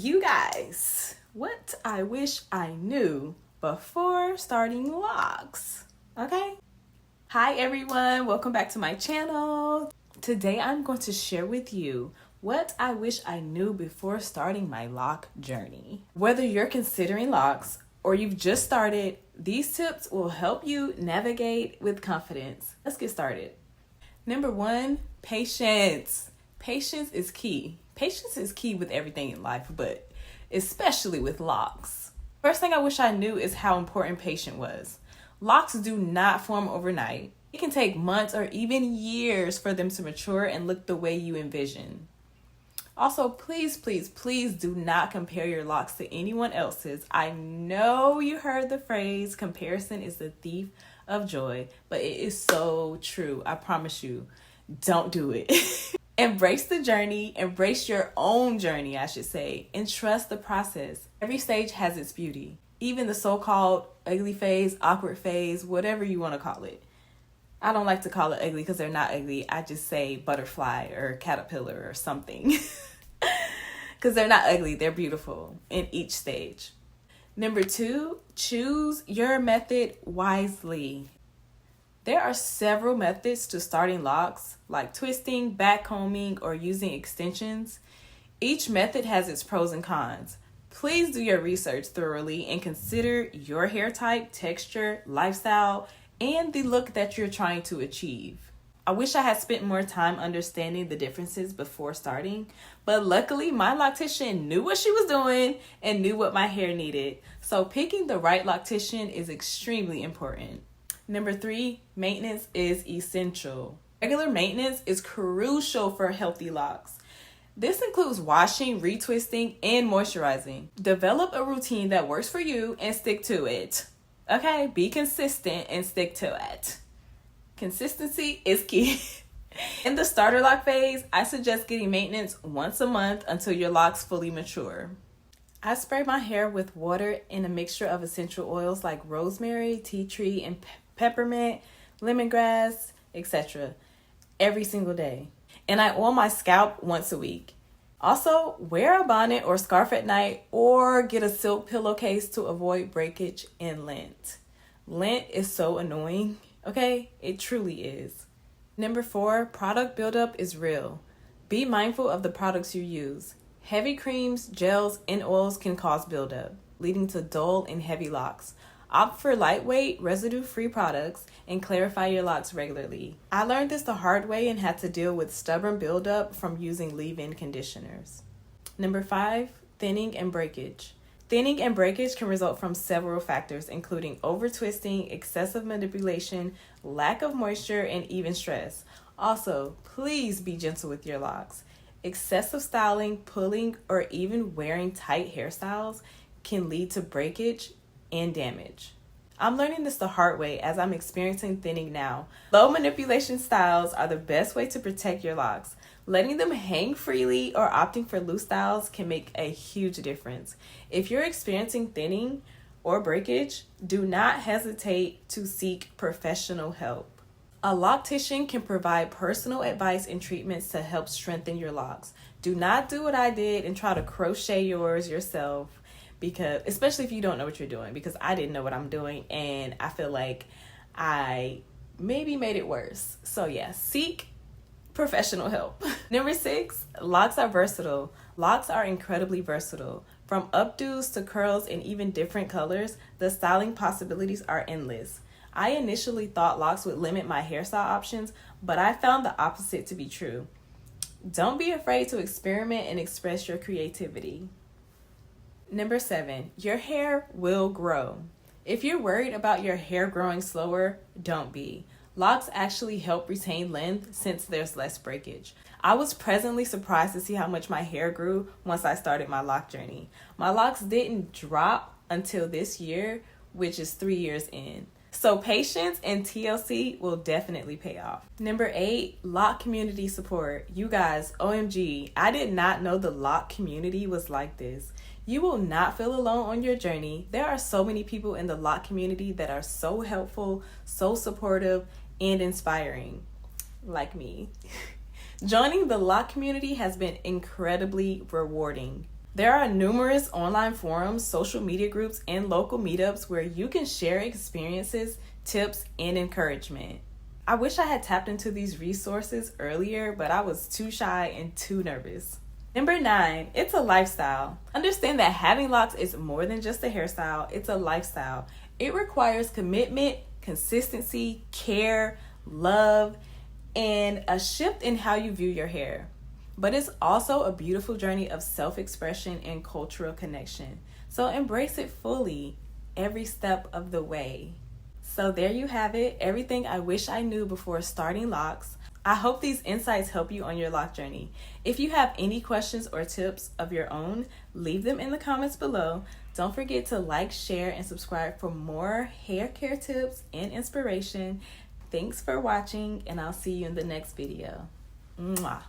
You guys, what I wish I knew before starting Locs. Okay? Hi everyone, welcome back to my channel. Today I'm going to share with you what I wish I knew before starting my loc journey. Whether you're considering locs or you've just started, these tips will help you navigate with confidence. Let's get started. Number 1, patience. Patience is key. Patience is key with everything in life, but especially with locs. First thing I wish I knew is how important patience was. Locs do not form overnight. It can take months or even years for them to mature and look the way you envision. Also, please do not compare your locs to anyone else's. I know you heard the phrase, comparison is the thief of joy, but it is so true. I promise you, don't do it. Embrace the journey, embrace your own journey, I should say, and trust the process. Every stage has its beauty, even the so-called ugly phase, awkward phase, whatever you want to call it. I don't like to call it ugly because they're not ugly. I just say butterfly or caterpillar or something. Because they're not ugly, they're beautiful in each stage. Number 2, choose your method wisely. There are several methods to starting locs, like twisting, backcombing, or using extensions. Each method has its pros and cons. Please do your research thoroughly and consider your hair type, texture, lifestyle, and the look that you're trying to achieve. I wish I had spent more time understanding the differences before starting, but luckily my loctician knew what she was doing and knew what my hair needed. So picking the right loctician is extremely important. Number 3, maintenance is essential. Regular maintenance is crucial for healthy locs. This includes washing, retwisting, and moisturizing. Develop a routine that works for you and stick to it. Okay, be consistent and stick to it. Consistency is key. In the starter loc phase, I suggest getting maintenance once a month until your locs fully mature. I spray my hair with water and a mixture of essential oils like rosemary, tea tree, and peppermint, lemongrass, etc. every single day. And I oil my scalp once a week. Also, wear a bonnet or scarf at night or get a silk pillowcase to avoid breakage and lint. Lint is so annoying, okay? It truly is. Number 4, product buildup is real. Be mindful of the products you use. Heavy creams, gels, and oils can cause buildup, leading to dull and heavy locs. Opt for lightweight, residue-free products and clarify your locs regularly. I learned this the hard way and had to deal with stubborn buildup from using leave-in conditioners. Number 5, thinning and breakage. Thinning and breakage can result from several factors, including over-twisting, excessive manipulation, lack of moisture, and even stress. Also, please be gentle with your locs. Excessive styling, pulling, or even wearing tight hairstyles can lead to breakage and damage. I'm learning this the hard way as I'm experiencing thinning now. Low manipulation styles are the best way to protect your locs. Letting them hang freely or opting for loose styles can make a huge difference. If you're experiencing thinning or breakage, do not hesitate to seek professional help. A loctician can provide personal advice and treatments to help strengthen your locs. Do not do what I did and try to crochet yours yourself, because especially if you don't know what you're doing, because I didn't know what I'm doing and I feel like I maybe made it worse. So yeah, seek professional help. Number 6, locs are versatile. Locs are incredibly versatile. From updos to curls and even different colors, the styling possibilities are endless. I initially thought locs would limit my hairstyle options, but I found the opposite to be true. Don't be afraid to experiment and express your creativity. Number 7, your hair will grow. If you're worried about your hair growing slower, don't be. Locs actually help retain length since there's less breakage. I was pleasantly surprised to see how much my hair grew once I started my loc journey. My locs didn't drop until this year, which is 3 years in. So patience and TLC will definitely pay off. Number 8, loc community support. You guys, OMG, I did not know the loc community was like this. You will not feel alone on your journey. There are so many people in the loc community that are so helpful, so supportive, and inspiring, like me. Joining the loc community has been incredibly rewarding. There are numerous online forums, social media groups, and local meetups where you can share experiences, tips, and encouragement. I wish I had tapped into these resources earlier, but I was too shy and too nervous. Number 9, it's a lifestyle. Understand that having locks is more than just a hairstyle, it's a lifestyle. It requires commitment, consistency, care, love, and a shift in how you view your hair. But it's also a beautiful journey of self-expression and cultural connection. So embrace it fully, every step of the way. So there you have it, everything I wish I knew before starting locks. I hope these insights help you on your lock journey. If you have any questions or tips of your own, leave them in the comments below. Don't forget to like, share, and subscribe for more hair care tips and inspiration. Thanks for watching, and I'll see you in the next video. Mwah.